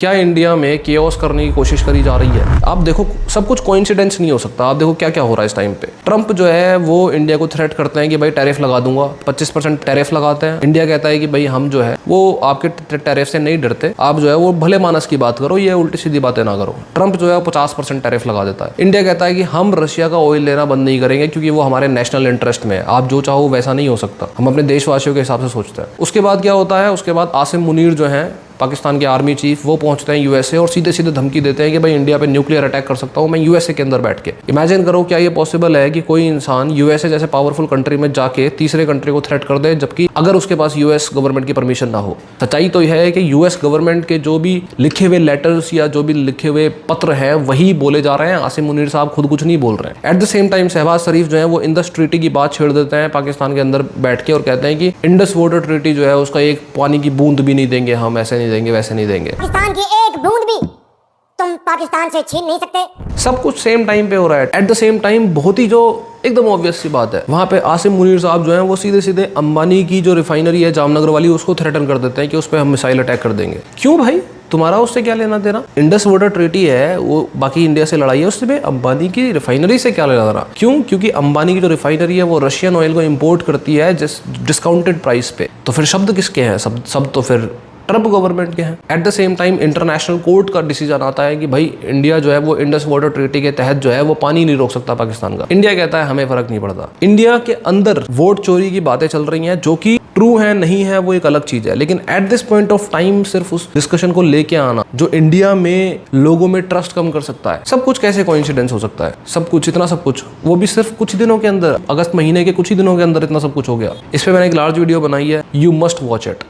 क्या इंडिया में केओस करने की कोशिश करी जा रही है? आप देखो, सब कुछ कोइंसिडेंस नहीं हो सकता। आप देखो क्या क्या हो रहा है इस टाइम पे। ट्रंप जो है वो इंडिया को थ्रेट करते हैं कि भाई टैरिफ लगा दूंगा, 25% टैरिफ लगाते हैं। इंडिया कहता है कि भाई हम जो है वो आपके टैरिफ से नहीं डरते, आप जो है वो भले मानस की बात करो, ये उल्टी सीधी बातें ना करो। ट्रंप जो है 50% टैरिफ लगा देता है। इंडिया कहता है कि हम रशिया का ऑयल लेना बंद नहीं करेंगे क्योंकि वो हमारे नेशनल इंटरेस्ट में है, आप जो चाहो वैसा नहीं हो सकता, हम अपने देशवासियों के हिसाब से सोचते हैं। उसके बाद क्या होता है? उसके बाद आसिम मुनीर जो है पाकिस्तान के आर्मी चीफ, वो पहुंचते हैं यूएसए और सीधे सीधे धमकी देते हैं कि भाई इंडिया पे न्यूक्लियर अटैक कर सकता हूं मैं यूएसए के अंदर बैठ के। इमेजिन करो, क्या ये पॉसिबल है कि कोई इंसान यूएसए जैसे पावरफुल कंट्री में जाके तीसरे कंट्री को थ्रेट कर दे, जबकि अगर उसके पास यूएस गवर्नमेंट की परमिशन ना हो। सच्चाई तो यह है कि यूएस गवर्नमेंट के जो भी लिखे हुए लेटर्स या जो भी लिखे हुए पत्र हैं वही बोले जा रहे हैं। आसिम मुनीर साहब खुद कुछ नहीं बोल रहे हैं। At the same time Shahbaz Sharif जो है वो इंडस ट्रीटी की बात छेड़ देते हैं पाकिस्तान के अंदर बैठ के और कहते हैं कि इंडस वाटर ट्रीटी जो है उसका एक पानी की बूंद भी नहीं देंगे, हम ऐसे नहीं देंगे, वैसे नहीं देंगे। पाकिस्तान की एक बूंद भी तुम पाकिस्तान से छीन नहीं सकते। सब कुछ सेम टाइम पे हो रहा है। एट द सेम टाइम बहुत ही जो एकदम ऑब्वियस सी बात है, वहां पे आसिम मुनीर साहब जो हैं वो सीधे सीधे अंबानी की जो रिफाइनरी है जामनगर वाली, उसको थ्रेटन कर देते हैं कि उस पर हम मिसाइल अटैक कर देंगे। क्यों भाई? तुम्हारा उससे क्या लेना देना? इंडस वाटर ट्रीटी है वो बाकी इंडिया से लड़ाई है, उससे अंबानी की रिफाइनरी से क्या लेना देना? क्यों? क्योंकि अंबानी की जो रिफाइनरी है वो रशियन ऑयल को इंपोर्ट करती है डिस्काउंटेड प्राइस पे। तो फिर शब्द किसके हैं? सब तो फिर ट्रंप गवर्नमेंट के हैं। At the same time international court का डिसीजन आता है कि भाई इंडिया जो है वो इंडस वाटर ट्रीटी के तहत जो है वो पानी नहीं रोक सकता पाकिस्तान का। इंडिया कहता है हमें फर्क नहीं पड़ता। इंडिया के अंदर वोट चोरी की बातें चल रही हैं, जो कि ट्रू है नहीं है वो एक अलग चीज है, लेकिन at this point of time सिर्फ उस डिस्कशन को लेके आना जो इंडिया में लोगों में ट्रस्ट कम कर सकता है। सब कुछ कैसे कोइंसिडेंस हो सकता है? सब कुछ, इतना सब कुछ, वो भी सिर्फ कुछ दिनों के अंदर, अगस्त महीने के कुछ ही दिनों के अंदर इतना सब कुछ हो गया। इस पे मैंने एक लार्ज वीडियो बनाई है, यू मस्ट वॉच इट।